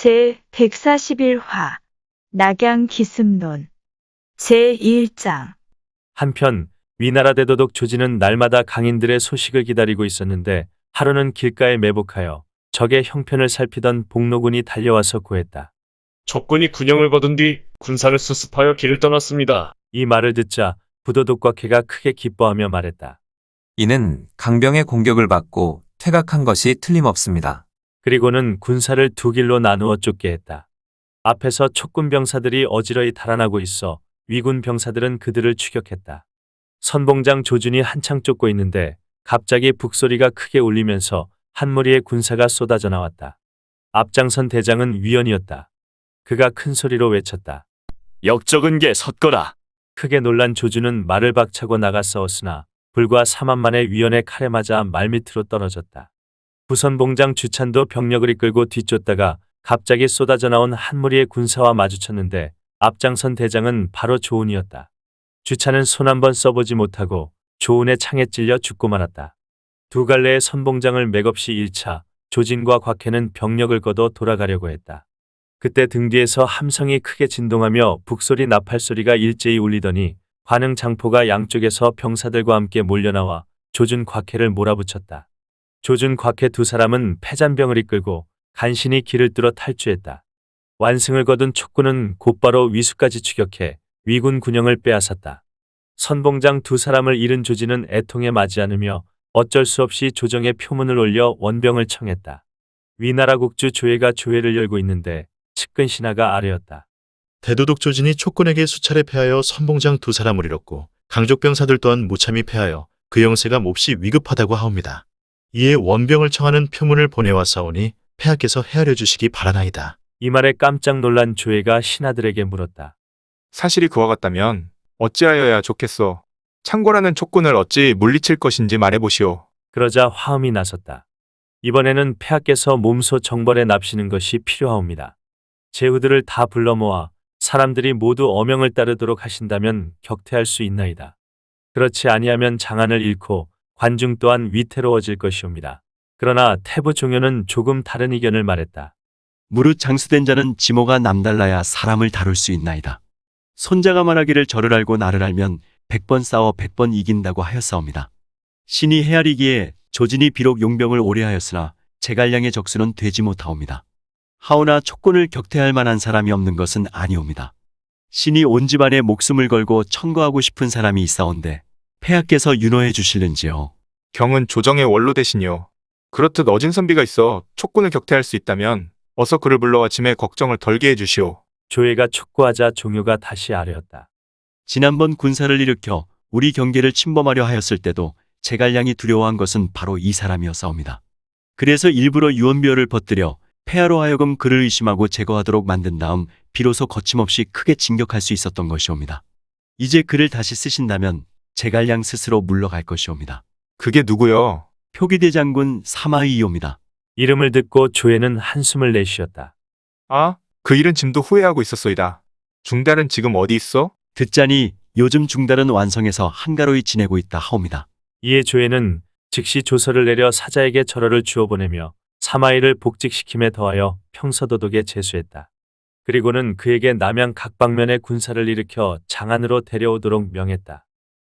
제141화 낙양 기습론 제1장. 한편 위나라 대도독 조지는 날마다 강인들의 소식을 기다리고 있었는데 하루는 길가에 매복하여 적의 형편을 살피던 복노군이 달려와서 고했다. 적군이 군영을 거둔 뒤 군사를 수습하여 길을 떠났습니다. 이 말을 듣자 부도독과 개가 크게 기뻐하며 말했다. 이는 강병의 공격을 받고 퇴각한 것이 틀림없습니다. 그리고는 군사를 두 길로 나누어 쫓게 했다. 앞에서 촉군 병사들이 어지러이 달아나고 있어 위군 병사들은 그들을 추격했다. 선봉장 조준이 한창 쫓고 있는데 갑자기 북소리가 크게 울리면서 한 무리의 군사가 쏟아져 나왔다. 앞장선 대장은 위원이었다. 그가 큰 소리로 외쳤다. 역적은 게 섰거라. 크게 놀란 조준은 말을 박차고 나가 싸웠으나 불과 4만 만의 위원의 칼에 맞아 말밑으로 떨어졌다. 부선봉장 주찬도 병력을 이끌고 뒤쫓다가 갑자기 쏟아져 나온 한 무리의 군사와 마주쳤는데 앞장선 대장은 바로 조운이었다. 주찬은 손 한 번 써보지 못하고 조운의 창에 찔려 죽고 말았다. 두 갈래의 선봉장을 맥없이 1차 조진과 곽해는 병력을 걷어 돌아가려고 했다. 그때 등 뒤에서 함성이 크게 진동하며 북소리 나팔소리가 일제히 울리더니 관흥 장포가 양쪽에서 병사들과 함께 몰려나와 조준 곽해를 몰아붙였다. 조준 곽해 두 사람은 패잔병을 이끌고 간신히 길을 뚫어 탈주했다. 완승을 거둔 촉군은 곧바로 위수까지 추격해 위군 군영을 빼앗았다. 선봉장 두 사람을 잃은 조진은 애통에 맞지 않으며 어쩔 수 없이 조정에 표문을 올려 원병을 청했다. 위나라 국주 조예가 조회를 열고 있는데 측근 신하가 아뢰었다. 대도독 조진이 촉군에게 수차례 패하여 선봉장 두 사람을 잃었고 강족 병사들 또한 무참히 패하여 그 영세가 몹시 위급하다고 하옵니다. 이에 원병을 청하는 표문을 보내왔사오니 폐하께서 헤아려 주시기 바라나이다. 이 말에 깜짝 놀란 조예가 신하들에게 물었다. 사실이 그와 같다면 어찌하여야 좋겠소. 창고라는 촉군을 어찌 물리칠 것인지 말해보시오. 그러자 화음이 나섰다. 이번에는 폐하께서 몸소 정벌에 납시는 것이 필요하옵니다. 제후들을 다 불러 모아 사람들이 모두 어명을 따르도록 하신다면 격퇴할 수 있나이다. 그렇지 아니하면 장안을 잃고 관중 또한 위태로워질 것이옵니다. 그러나 태부 종효는 조금 다른 의견을 말했다. 무릇 장수된 자는 지모가 남달라야 사람을 다룰 수 있나이다. 손자가 말하기를 저를 알고 나를 알면 100번 싸워 100번 이긴다고 하였사옵니다. 신이 헤아리기에 조진이 비록 용병을 오래 하였으나 제갈량의 적수는 되지 못하옵니다. 하오나 촉군을 격퇴할 만한 사람이 없는 것은 아니옵니다. 신이 온 집안에 목숨을 걸고 청거하고 싶은 사람이 있사온데 폐하께서 윤호해 주실는지요. 경은 조정의 원로 대신이요. 그렇듯 어진 선비가 있어 촉군을 격퇴할 수 있다면 어서 그를 불러와 짐의 걱정을 덜게 해주시오. 조예가 촉구하자 종효가 다시 아뢰었다. 지난번 군사를 일으켜 우리 경계를 침범하려 하였을 때도 제갈량이 두려워한 것은 바로 이 사람이었사옵니다. 그래서 일부러 유언비어를 퍼뜨려 폐하로 하여금 그를 의심하고 제거하도록 만든 다음 비로소 거침없이 크게 진격할 수 있었던 것이옵니다. 이제 그를 다시 쓰신다면 제갈량 스스로 물러갈 것이옵니다. 그게 누구요? 표기대장군 사마의이옵니다. 이름을 듣고 조예는 한숨을 내쉬었다. 아, 그 일은 짐도 후회하고 있었소이다. 중달은 지금 어디 있어? 듣자니 요즘 중달은 완성해서 한가로이 지내고 있다 하옵니다. 이에 조예는 즉시 조서를 내려 사자에게 절호를 주어 보내며 사마이를 복직시킴에 더하여 평서도독에 제수했다. 그리고는 그에게 남양 각 방면의 군사를 일으켜 장안으로 데려오도록 명했다.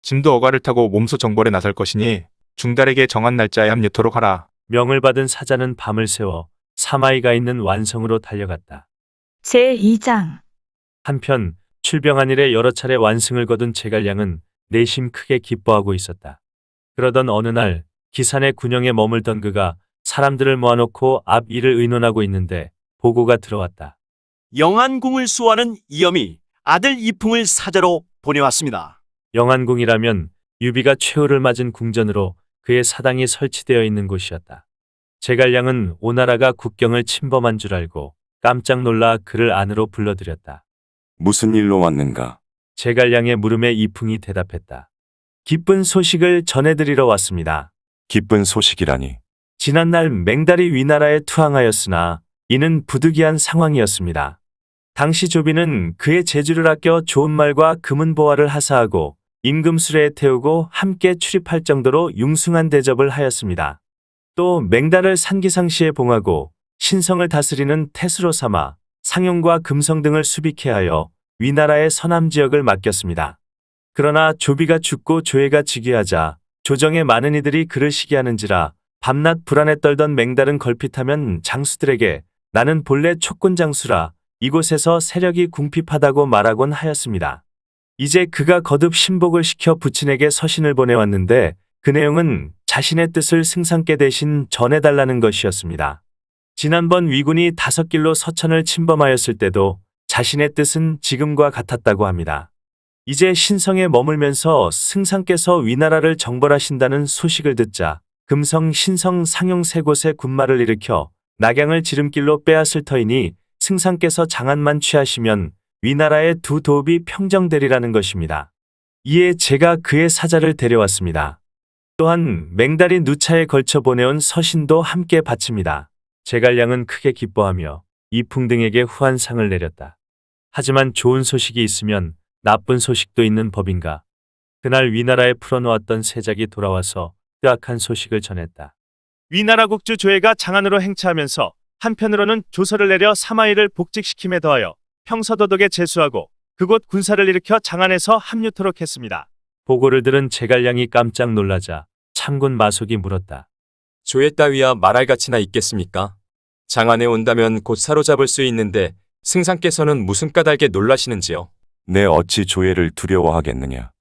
짐도 어가를 타고 몸소 정벌에 나설 것이니 중달에게 정한 날짜에 합류토록 하라. 명을 받은 사자는 밤을 새워 사마이가 있는 완성으로 달려갔다. 제2장. 한편 출병한 일에 여러 차례 완승을 거둔 제갈량은 내심 크게 기뻐하고 있었다. 그러던 어느 날 기산의 군영에 머물던 그가 사람들을 모아놓고 앞 일을 의논하고 있는데 보고가 들어왔다. 영안궁을 수호하는 이염이 아들 이풍을 사자로 보내왔습니다. 영안궁이라면 유비가 최후를 맞은 궁전으로 그의 사당이 설치되어 있는 곳이었다. 제갈량은 오나라가 국경을 침범한 줄 알고 깜짝 놀라 그를 안으로 불러들였다. 무슨 일로 왔는가? 제갈량의 물음에 이풍이 대답했다. 기쁜 소식을 전해드리러 왔습니다. 기쁜 소식이라니. 지난날 맹달이 위나라에 투항하였으나 이는 부득이한 상황이었습니다. 당시 조비는 그의 재주를 아껴 좋은 말과 금은 보화를 하사하고 임금수레에 태우고 함께 출입할 정도로 융숭한 대접을 하였습니다. 또 맹달을 산기상시에 봉하고 신성을 다스리는 태수로 삼아 상용과 금성 등을 수비케 하여 위나라의 서남 지역을 맡겼습니다. 그러나 조비가 죽고 조예가 즉위하자 조정의 많은 이들이 그를 시기하는지라 밤낮 불안에 떨던 맹달은 걸핏하면 장수들에게 나는 본래 촉군 장수라 이곳에서 세력이 궁핍하다고 말하곤 하였습니다. 이제 그가 거듭 신복을 시켜 부친에게 서신을 보내왔는데 그 내용은 자신의 뜻을 승상께 대신 전해달라는 것이었습니다. 지난번 위군이 5길로 서천을 침범하였을 때도 자신의 뜻은 지금과 같았다고 합니다. 이제 신성에 머물면서 승상께서 위나라를 정벌하신다는 소식을 듣자 금성, 신성, 상용 세 곳에 군마를 일으켜 낙양을 지름길로 빼앗을 터이니 승상께서 장안만 취하시면 위나라의 두 도읍이 평정되리라는 것입니다. 이에 제가 그의 사자를 데려왔습니다. 또한 맹달이 누차에 걸쳐 보내온 서신도 함께 바칩니다. 제갈량은 크게 기뻐하며 이풍등에게 후한상을 내렸다. 하지만 좋은 소식이 있으면 나쁜 소식도 있는 법인가. 그날 위나라에 풀어놓았던 세작이 돌아와서 뜨악한 소식을 전했다. 위나라 국주 조예가 장안으로 행차하면서 한편으로는 조서를 내려 사마이를 복직시킴에 더하여 평서도독에 제수하고 그곳 군사를 일으켜 장안에서 합류토록 했습니다. 보고를 들은 제갈량이 깜짝 놀라자 참군 마속이 물었다. 조예 따위야 말할 가치나 있겠습니까? 장안에 온다면 곧 사로잡을 수 있는데 승상께서는 무슨 까닭에 놀라시는지요? 내 어찌 조예를 두려워하겠느냐.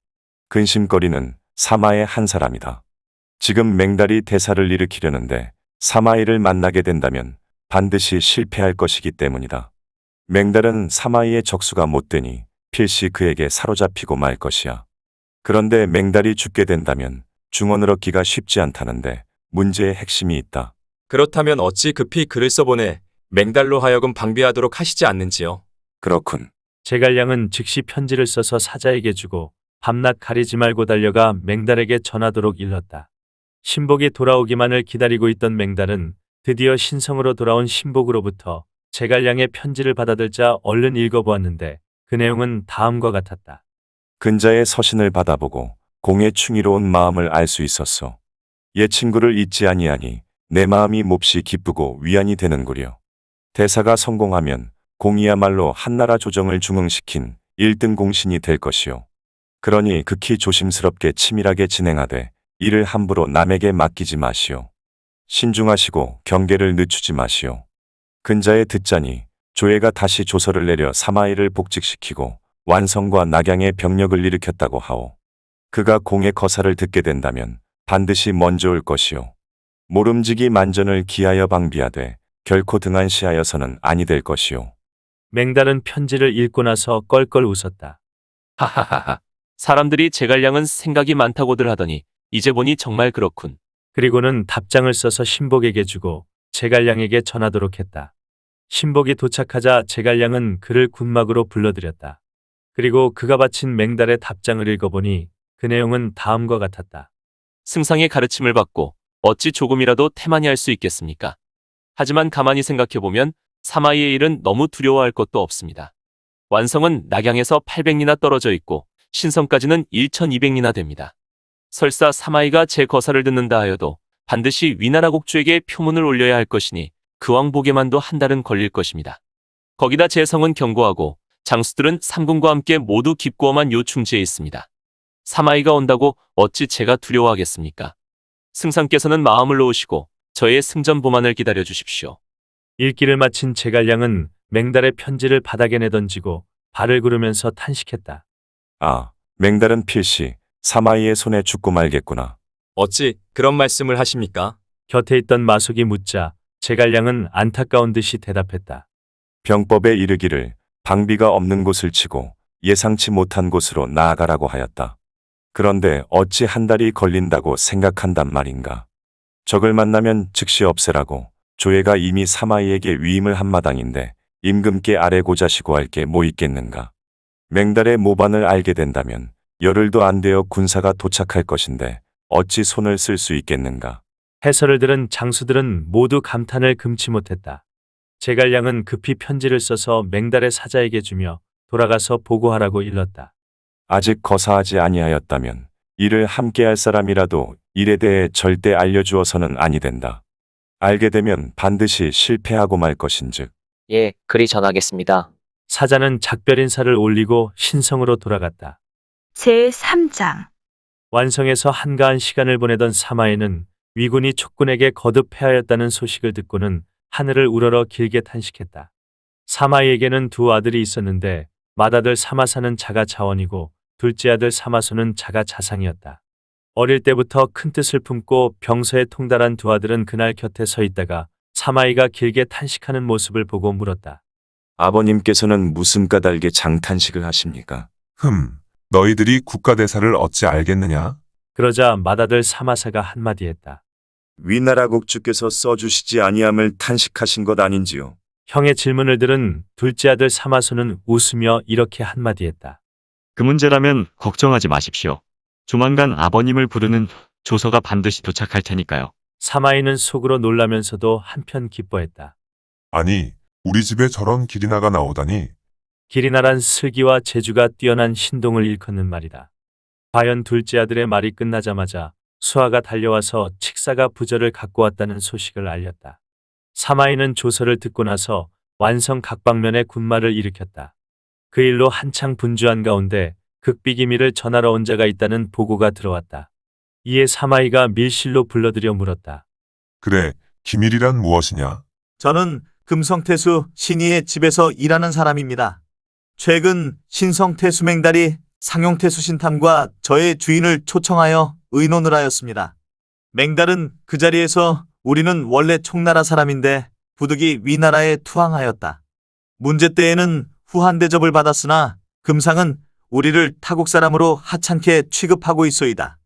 근심거리는 사마의 한 사람이다. 지금 맹달이 대사를 일으키려는데 사마이를 만나게 된다면 반드시 실패할 것이기 때문이다. 맹달은 사마이의 적수가 못 되니 필시 그에게 사로잡히고 말 것이야. 그런데 맹달이 죽게 된다면 중원을 얻기가 쉽지 않다는데 문제의 핵심이 있다. 그렇다면 어찌 급히 글을 써보내 맹달로 하여금 방비하도록 하시지 않는지요? 그렇군. 제갈량은 즉시 편지를 써서 사자에게 주고 밤낮 가리지 말고 달려가 맹달에게 전하도록 일렀다. 신복이 돌아오기만을 기다리고 있던 맹달은 드디어 신성으로 돌아온 신복으로부터 제갈량의 편지를 받아들자 얼른 읽어보았는데 그 내용은 다음과 같았다. 근자의 서신을 받아보고 공의 충의로운 마음을 알 수 있었소. 옛 친구를 잊지 아니하니 내 마음이 몹시 기쁘고 위안이 되는구려. 대사가 성공하면 공이야말로 한나라 조정을 중흥시킨 1등 공신이 될 것이오. 그러니 극히 조심스럽게 치밀하게 진행하되 이를 함부로 남에게 맡기지 마시오. 신중하시고 경계를 늦추지 마시오. 근자에 듣자니 조예가 다시 조서를 내려 사마이를 복직시키고 완성과 낙양의 병력을 일으켰다고 하오. 그가 공의 거사를 듣게 된다면 반드시 먼저 올 것이오. 모름지기 만전을 기하여 방비하되 결코 등한시하여서는 아니 될 것이오. 맹달은 편지를 읽고 나서 껄껄 웃었다. 하하하하. 사람들이 제갈량은 생각이 많다고들 하더니 이제 보니 정말 그렇군. 그리고는 답장을 써서 신복에게 주고 제갈량에게 전하도록 했다. 신복이 도착하자 제갈량은 그를 군막으로 불러들였다. 그리고 그가 바친 맹달의 답장을 읽어보니 그 내용은 다음과 같았다. 승상의 가르침을 받고 어찌 조금이라도 태만히 할 수 있겠습니까? 하지만 가만히 생각해보면 사마이의 일은 너무 두려워할 것도 없습니다. 완성은 낙양에서 800리나 떨어져 있고 신성까지는 1200리나 됩니다. 설사 사마이가 제 거사를 듣는다 하여도 반드시 위나라 국주에게 표문을 올려야 할 것이니 그 왕복에만도 한 달은 걸릴 것입니다. 거기다 제 성은 견고하고 장수들은 삼군과 함께 모두 깊고험한 요 충지에 있습니다. 사마이가 온다고 어찌 제가 두려워하겠습니까? 승상께서는 마음을 놓으시고 저의 승전 보만을 기다려 주십시오. 읽기를 마친 제갈량은 맹달의 편지를 바닥에 내던지고 발을 구르면서 탄식했다. 아, 맹달은 필시 사마이의 손에 죽고 말겠구나. 어찌 그런 말씀을 하십니까? 곁에 있던 마속이 묻자 제갈량은 안타까운 듯이 대답했다. 병법에 이르기를 방비가 없는 곳을 치고 예상치 못한 곳으로 나아가라고 하였다. 그런데 어찌 한 달이 걸린다고 생각한단 말인가. 적을 만나면 즉시 없애라고 조예가 이미 사마이에게 위임을 한 마당인데 임금께 아뢰고자 시고할 게 뭐 있겠는가. 맹달의 모반을 알게 된다면 열흘도 안 되어 군사가 도착할 것인데 어찌 손을 쓸 수 있겠는가. 해설을 들은 장수들은 모두 감탄을 금치 못했다. 제갈량은 급히 편지를 써서 맹달의 사자에게 주며 돌아가서 보고하라고 일렀다. 아직 거사하지 아니하였다면 이를 함께할 사람이라도 일에 대해 절대 알려주어서는 아니 된다. 알게 되면 반드시 실패하고 말 것인즉. 예, 그리 전하겠습니다. 사자는 작별 인사를 올리고 신성으로 돌아갔다. 제3장. 완성에서 한가한 시간을 보내던 사마이는 위군이 촉군에게 거듭 패하였다는 소식을 듣고는 하늘을 우러러 길게 탄식했다. 사마이에게는 두 아들이 있었는데 맏아들 사마사는 자가 자원이고 둘째 아들 사마소는 자가 자상이었다. 어릴 때부터 큰 뜻을 품고 병서에 통달한 두 아들은 그날 곁에 서 있다가 사마이가 길게 탄식하는 모습을 보고 물었다. 아버님께서는 무슨 까닭에 장탄식을 하십니까? 너희들이 국가대사를 어찌 알겠느냐? 그러자 맏아들 사마사가 한마디 했다. 위나라 국주께서 써주시지 아니함을 탄식하신 것 아닌지요? 형의 질문을 들은 둘째 아들 사마소는 웃으며 이렇게 한마디 했다. 그 문제라면 걱정하지 마십시오. 조만간 아버님을 부르는 조서가 반드시 도착할 테니까요. 사마이는 속으로 놀라면서도 한편 기뻐했다. 아니, 우리 집에 저런 기리나가 나오다니. 기리나란 슬기와 재주가 뛰어난 신동을 일컫는 말이다. 과연 둘째 아들의 말이 끝나자마자 수하가 달려와서 칙사가 부절을 갖고 왔다는 소식을 알렸다. 사마이는 조서를 듣고 나서 완성 각방면에 군마를 일으켰다. 그 일로 한창 분주한 가운데 극비기밀을 전하러 온 자가 있다는 보고가 들어왔다. 이에 사마이가 밀실로 불러들여 물었다. 그래, 기밀이란 무엇이냐? 저는 금성태수 신이의 집에서 일하는 사람입니다. 최근 신성태수 맹달이 상용태수 신탐과 저의 주인을 초청하여 의논을 하였습니다. 맹달은 그 자리에서 우리는 원래 총나라 사람인데 부득이 위나라에 투항하였다. 문제 때에는 후한 대접을 받았으나 금상은 우리를 타국 사람으로 하찮게 취급하고 있소이다.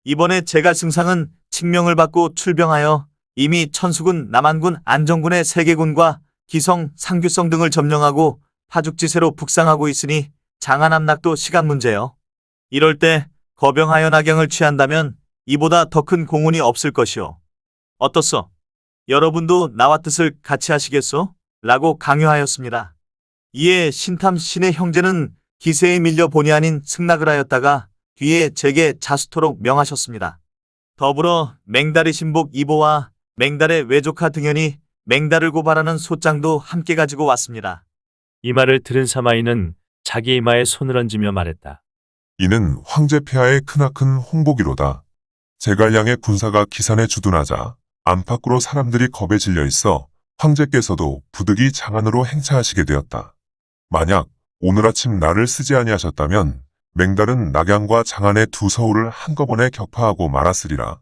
이번에 제갈 승상은 칙명을 받고 출병하여 이미 천수군, 남한군, 안정군의 세계군과 기성, 상규성 등을 점령하고 파죽지세로 북상하고 있으니 장안함락도 시간 문제요. 이럴 때 거병하여 낙양을 취한다면 이보다 더 큰 공훈이 없을 것이오. 어떻소? 여러분도 나와 뜻을 같이 하시겠소? 라고 강요하였습니다. 이에 신탐 신의 형제는 기세에 밀려 본의 아닌 승낙을 하였다가 뒤에 제게 자수토록 명하셨습니다. 더불어 맹달의 신복 이보와 맹달의 외조카 등연이 맹달을 고발하는 소장도 함께 가지고 왔습니다. 이 말을 들은 사마이는 자기 이마에 손을 얹으며 말했다. 이는 황제 폐하의 크나큰 홍보기로다. 제갈량의 군사가 기산에 주둔하자 안팎으로 사람들이 겁에 질려 있어 황제께서도 부득이 장안으로 행차하시게 되었다. 만약 오늘 아침 나를 쓰지 아니하셨다면 맹달은 낙양과 장안의 두 서울을 한꺼번에 격파하고 말았으리라.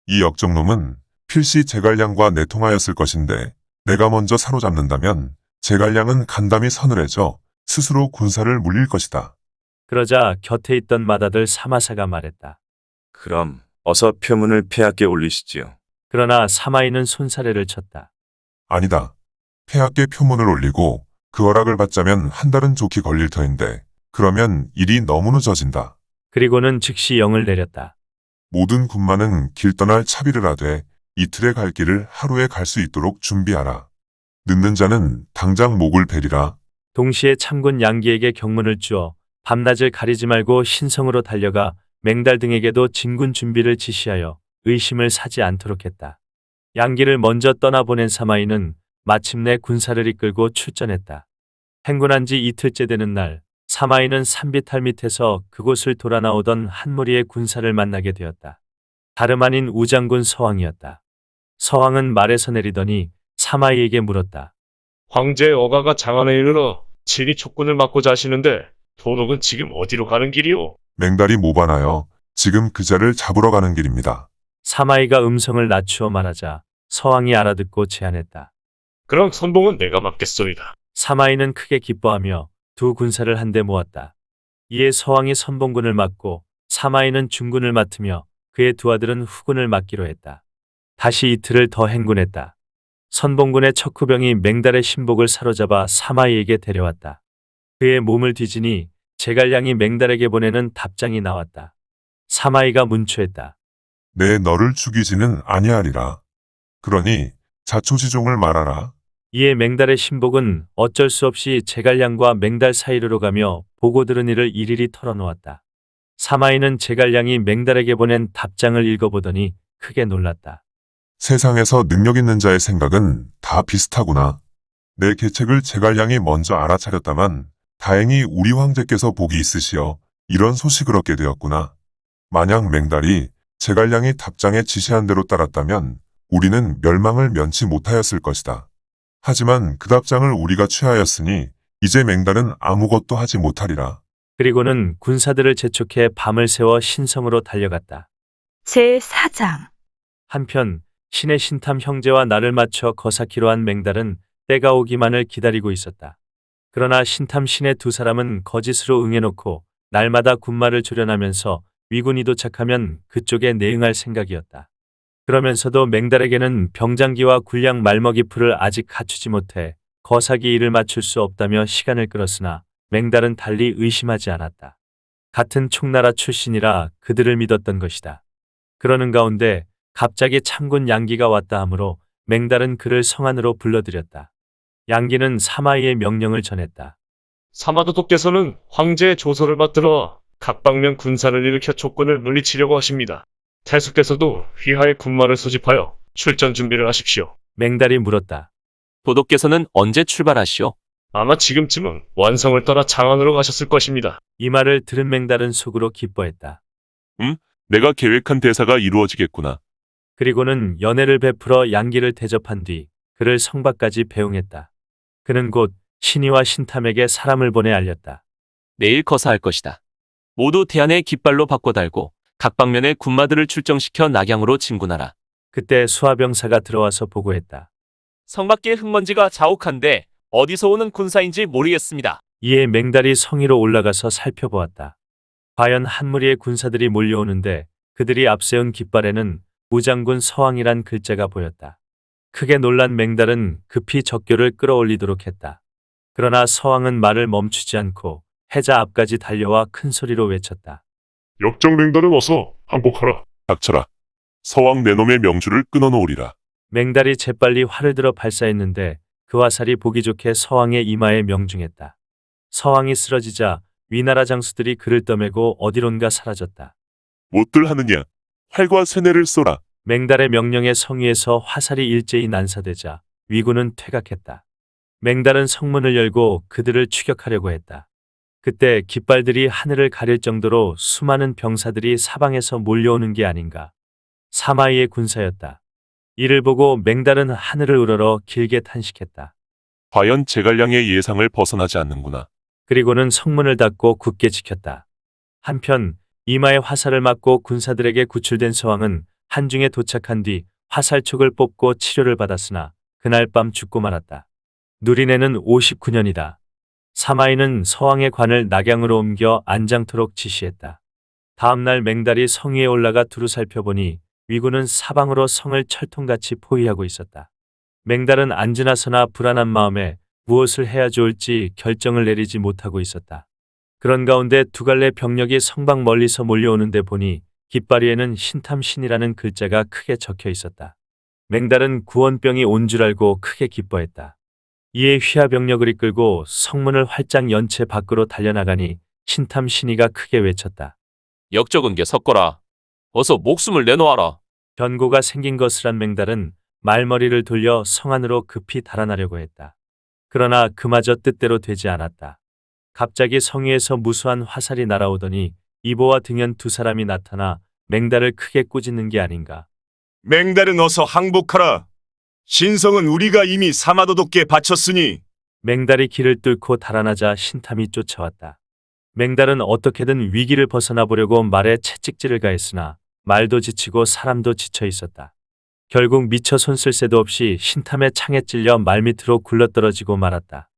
이 역적놈은 필시 제갈량과 내통하였을 것인데 내가 먼저 사로잡는다면 제갈량은 간담이 서늘해져 스스로 군사를 물릴 것이다. 그러자 곁에 있던 맏아들 사마사가 말했다. 그럼 어서 표문을 폐하께 올리시지요. 그러나 사마이는 손사래를 쳤다. 아니다. 폐하께 표문을 올리고 그 허락을 받자면 한 달은 좋게 걸릴 터인데 그러면 일이 너무 늦어진다. 그리고는 즉시 영을 내렸다. 모든 군마는 길 떠날 차비를 하되 이틀에 갈 길을 하루에 갈 수 있도록 준비하라. 늦는 자는 당장 목을 베리라. 동시에 참군 양기에게 경문을 주어 밤낮을 가리지 말고 신성으로 달려가 맹달 등에게도 진군 준비를 지시하여 의심을 사지 않도록 했다. 양기를 먼저 떠나보낸 사마이는 마침내 군사를 이끌고 출전했다. 행군한 지 이틀째 되는 날, 사마이는 산비탈 밑에서 그곳을 돌아 나오던 한 무리의 군사를 만나게 되었다. 다름 아닌 우장군 서왕이었다. 서왕은 말에서 내리더니 사마이에게 물었다. 황제 어가가 장안에 이르러 진이 촉군을 맡고자 하시는데 도록은 지금 어디로 가는 길이오? 맹달이 모반하여 지금 그 자를 잡으러 가는 길입니다. 사마이가 음성을 낮추어 말하자 서왕이 알아듣고 제안했다. 그럼 선봉은 내가 맡겠소이다. 사마이는 크게 기뻐하며 두 군사를 한데 모았다. 이에 서왕이 선봉군을 맡고 사마이는 중군을 맡으며 그의 두 아들은 후군을 맡기로 했다. 다시 이틀을 더 행군했다. 선봉군의 척후병이 맹달의 신복을 사로잡아 사마이에게 데려왔다. 그의 몸을 뒤지니 제갈량이 맹달에게 보내는 답장이 나왔다. 사마이가 문초했다. 내 너를 죽이지는 아니하리라. 그러니 자초지종을 말하라. 이에 맹달의 신복은 어쩔 수 없이 제갈량과 맹달 사이로 가며 보고 들은 일을 일일이 털어놓았다. 사마이는 제갈량이 맹달에게 보낸 답장을 읽어보더니 크게 놀랐다. 세상에서 능력 있는 자의 생각은 다 비슷하구나. 내 계책을 제갈량이 먼저 알아차렸다만 다행히 우리 황제께서 복이 있으시어 이런 소식을 얻게 되었구나. 만약 맹달이 제갈량이 답장에 지시한 대로 따랐다면 우리는 멸망을 면치 못하였을 것이다. 하지만 그 답장을 우리가 취하였으니 이제 맹달은 아무것도 하지 못하리라. 그리고는 군사들을 재촉해 밤을 새워 신성으로 달려갔다. 제4장 한편 신의 신탐 형제와 나를 맞춰 거사키로 한 맹달은 때가 오기만을 기다리고 있었다. 그러나 신탐 신의 두 사람은 거짓으로 응해놓고 날마다 군마를 조련하면서 위군이 도착하면 그쪽에 내응할 생각이었다. 그러면서도 맹달에게는 병장기와 군량 말먹이 풀을 아직 갖추지 못해 거사기 일을 맞출 수 없다며 시간을 끌었으나 맹달은 달리 의심하지 않았다. 같은 총나라 출신이라 그들을 믿었던 것이다. 그러는 가운데 갑자기 참군 양기가 왔다 하므로 맹달은 그를 성 안으로 불러들였다. 양기는 사마이의 명령을 전했다. 사마도도께서는 황제의 조서를 받들어 각 방면 군사를 일으켜 촉군을 물리치려고 하십니다. 태수께서도 휘하의 군마를 소집하여 출전 준비를 하십시오. 맹달이 물었다. 도도께서는 언제 출발하시오? 아마 지금쯤은 완성을 떠나 장안으로 가셨을 것입니다. 이 말을 들은 맹달은 속으로 기뻐했다. 내가 계획한 대사가 이루어지겠구나. 그리고는 연애를 베풀어 양기를 대접한 뒤 그를 성밖까지 배웅했다. 그는 곧 신이와 신탐에게 사람을 보내 알렸다. 내일 거사할 것이다. 모두 대안의 깃발로 바꿔 달고 각 방면의 군마들을 출정시켜 낙양으로 진군하라. 그때 수하병사가 들어와서 보고했다. 성 밖에 흙먼지가 자욱한데 어디서 오는 군사인지 모르겠습니다. 이에 맹달이 성 위로 올라가서 살펴보았다. 과연 한 무리의 군사들이 몰려오는데 그들이 앞세운 깃발에는 무장군 서왕이란 글자가 보였다. 크게 놀란 맹달은 급히 적교를 끌어올리도록 했다. 그러나 서왕은 말을 멈추지 않고 해자 앞까지 달려와 큰 소리로 외쳤다. 역정맹달은 어서 항복하라. 닥쳐라. 서왕 내놈의 명주를 끊어놓으리라. 맹달이 재빨리 활을 들어 발사했는데 그 화살이 보기 좋게 서왕의 이마에 명중했다. 서왕이 쓰러지자 위나라 장수들이 그를 떠매고 어디론가 사라졌다. 못들 하느냐. 활과 쇠뇌를 쏘라. 맹달의 명령에 성 위에서 화살이 일제히 난사되자 위군은 퇴각했다. 맹달은 성문을 열고 그들을 추격하려고 했다. 그때 깃발들이 하늘을 가릴 정도로 수많은 병사들이 사방에서 몰려오는 게 아닌가. 사마이의 군사였다. 이를 보고 맹달은 하늘을 우러러 길게 탄식했다. 과연 제갈량의 예상을 벗어나지 않는구나. 그리고는 성문을 닫고 굳게 지켰다. 한편 이마에 화살을 맞고 군사들에게 구출된 서왕은 한중에 도착한 뒤 화살촉을 뽑고 치료를 받았으나 그날 밤 죽고 말았다. 누리내는 59년이다. 사마이는 서왕의 관을 낙양으로 옮겨 안장토록 지시했다. 다음날 맹달이 성 위에 올라가 두루 살펴보니 위군은 사방으로 성을 철통같이 포위하고 있었다. 맹달은 앉으나 서나 불안한 마음에 무엇을 해야 좋을지 결정을 내리지 못하고 있었다. 그런 가운데 두 갈래 병력이 성방 멀리서 몰려오는데 보니 깃발 위에는 신탐신이라는 글자가 크게 적혀 있었다. 맹달은 구원병이 온 줄 알고 크게 기뻐했다. 이에 휘하 병력을 이끌고 성문을 활짝 연 채 밖으로 달려나가니 신탐신이가 크게 외쳤다. 역적은 게 섞어라. 어서 목숨을 내놓아라. 변고가 생긴 것을 한 맹달은 말머리를 돌려 성 안으로 급히 달아나려고 했다. 그러나 그마저 뜻대로 되지 않았다. 갑자기 성 위에서 무수한 화살이 날아오더니 이보와 등연 두 사람이 나타나 맹달을 크게 꾸짖는 게 아닌가. 맹달은 어서 항복하라. 신성은 우리가 이미 사마도도께 바쳤으니. 맹달이 길을 뚫고 달아나자 신탐이 쫓아왔다. 맹달은 어떻게든 위기를 벗어나 보려고 말에 채찍질을 가했으나 말도 지치고 사람도 지쳐 있었다. 결국 미처 손 쓸 새도 없이 신탐의 창에 찔려 말밑으로 굴러떨어지고 말았다.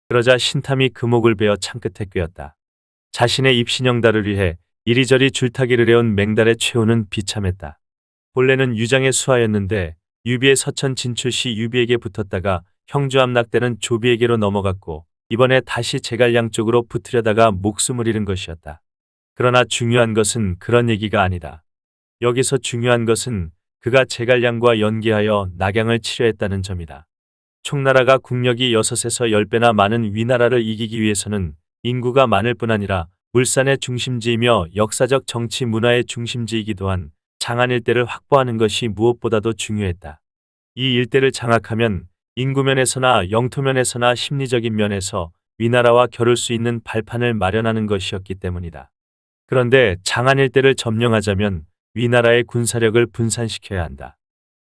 그러자 신탐이 그 목을 베어 창끝에 꿰었다. 자신의 입신영달을 위해 이리저리 줄타기를 해온 맹달의 최후는 비참했다. 본래는 유장의 수하였는데 유비의 서천 진출 시 유비에게 붙었다가 형주 함락되는 조비에게로 넘어갔고 이번에 다시 제갈량 쪽으로 붙으려다가 목숨을 잃은 것이었다. 그러나 중요한 것은 그런 얘기가 아니다. 여기서 중요한 것은 그가 제갈량과 연계하여 낙양을 치려했다는 점이다. 총나라가 국력이 6에서 10배나 많은 위나라를 이기기 위해서는 인구가 많을 뿐 아니라 물산의 중심지이며 역사적 정치 문화의 중심지이기도 한 장안 일대를 확보하는 것이 무엇보다도 중요했다. 이 일대를 장악하면 인구면에서나 영토면에서나 심리적인 면에서 위나라와 겨룰 수 있는 발판을 마련하는 것이었기 때문이다. 그런데 장안 일대를 점령하자면 위나라의 군사력을 분산시켜야 한다.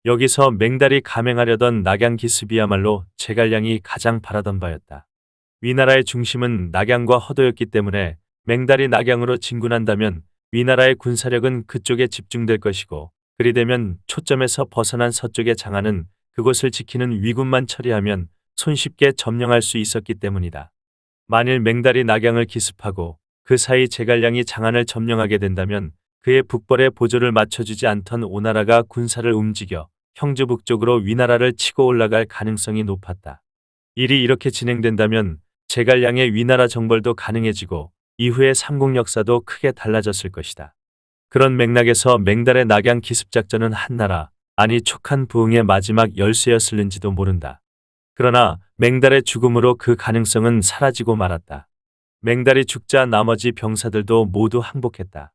여기서 맹달이 감행하려던 낙양 기습이야말로 제갈량이 가장 바라던 바였다. 위나라의 중심은 낙양과 허도였기 때문에 맹달이 낙양으로 진군한다면 위나라의 군사력은 그쪽에 집중될 것이고, 그리 되면 초점에서 벗어난 서쪽의 장안은 그곳을 지키는 위군만 처리하면 손쉽게 점령할 수 있었기 때문이다. 만일 맹달이 낙양을 기습하고 그 사이 제갈량이 장안을 점령하게 된다면 그의 북벌에 보조를 맞춰주지 않던 오나라가 군사를 움직여 형주 북쪽으로 위나라를 치고 올라갈 가능성이 높았다. 일이 이렇게 진행된다면 제갈량의 위나라 정벌도 가능해지고 이후의 삼국 역사도 크게 달라졌을 것이다. 그런 맥락에서 맹달의 낙양 기습작전은 한나라, 아니 촉한 부흥의 마지막 열쇠였을는지도 모른다. 그러나 맹달의 죽음으로 그 가능성은 사라지고 말았다. 맹달이 죽자 나머지 병사들도 모두 항복했다.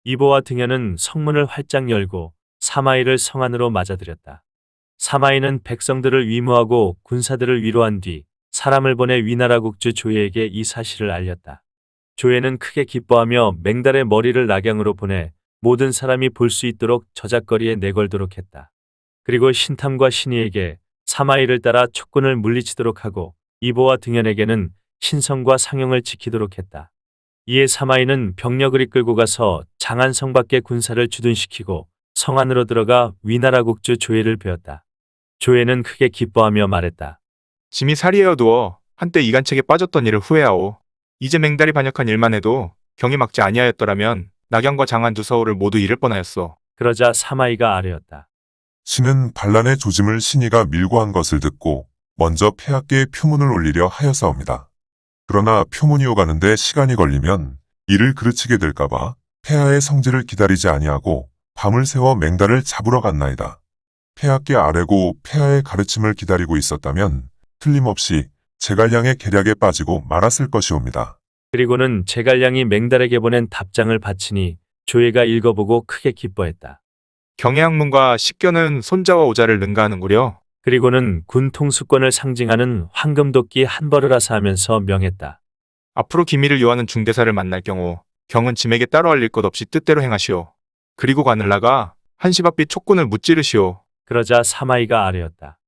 이보와 등연은 성문을 활짝 열고 사마이를 성 안으로 맞아들였다. 사마이는 백성들을 위무하고 군사들을 위로한 뒤 사람을 보내 위나라 국주 조예에게 이 사실을 알렸다. 조예는 크게 기뻐하며 맹달의 머리를 낙양으로 보내 모든 사람이 볼 수 있도록 저작거리에 내걸도록 했다. 그리고 신탐과 신의에게 사마이를 따라 촉군을 물리치도록 하고 이보와 등연에게는 신성과 상용을 지키도록 했다. 이에 사마이는 병력을 이끌고 가서 장안성 밖의 군사를 주둔시키고 성 안으로 들어가 위나라 국주 조예를 베었다. 조예는 크게 기뻐하며 말했다. 짐이 사리에어 두어 한때 이간책에 빠졌던 일을 후회하오. 이제 맹달이 반역한 일만 해도 경이 막지 아니하였더라면 낙양과 장안 두 서울을 모두 잃을 뻔하였어. 그러자 사마이가 아뢰었다. 신은 반란의 조짐을 신이가 밀고 한 것을 듣고 먼저 폐하께 표문을 올리려 하여사옵니다. 그러나 표문이 오가는데 시간이 걸리면 이를 그르치게 될까봐 폐하의 성질을 기다리지 아니하고 밤을 새워 맹달을 잡으러 갔나이다. 폐하께 아뢰고 폐하의 가르침을 기다리고 있었다면 틀림없이 제갈량의 계략에 빠지고 말았을 것이옵니다. 그리고는 제갈량이 맹달에게 보낸 답장을 바치니 조예가 읽어보고 크게 기뻐했다. 경혜학문과 식견은 손자와 오자를 능가하는구려. 그리고는 군 통수권을 상징하는 황금도끼 한 벌을 하사하면서 명했다. 앞으로 기밀을 요하는 중대사를 만날 경우 경은 짐에게 따로 알릴 것 없이 뜻대로 행하시오. 그리고 관을 나가 한시바삐 촉군을 무찌르시오. 그러자 사마이가 아뢰었다.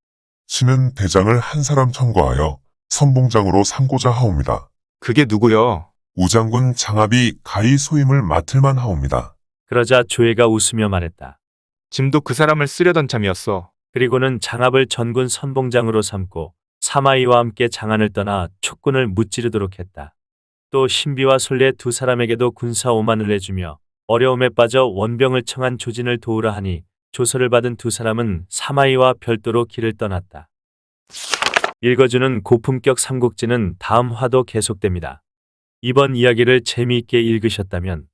신은 대장을 한 사람 청구하여 선봉장으로 삼고자 하옵니다. 그게 누구여? 우장군 장합이 가히 소임을 맡을만 하옵니다. 그러자 조예가 웃으며 말했다. 짐도 그 사람을 쓰려던 참이었어. 그리고는 장합을 전군 선봉장으로 삼고 사마이와 함께 장안을 떠나 촉군을 무찌르도록 했다. 또 신비와 솔레 두 사람에게도 군사 5만을 내주며 어려움에 빠져 원병을 청한 조진을 도우라 하니 조서를 받은 두 사람은 사마이와 별도로 길을 떠났다. 읽어주는 고품격 삼국지는 다음 화도 계속됩니다. 이번 이야기를 재미있게 읽으셨다면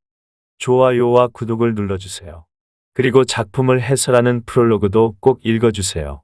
좋아요와 구독을 눌러주세요. 그리고 작품을 해설하는 프롤로그도 꼭 읽어주세요.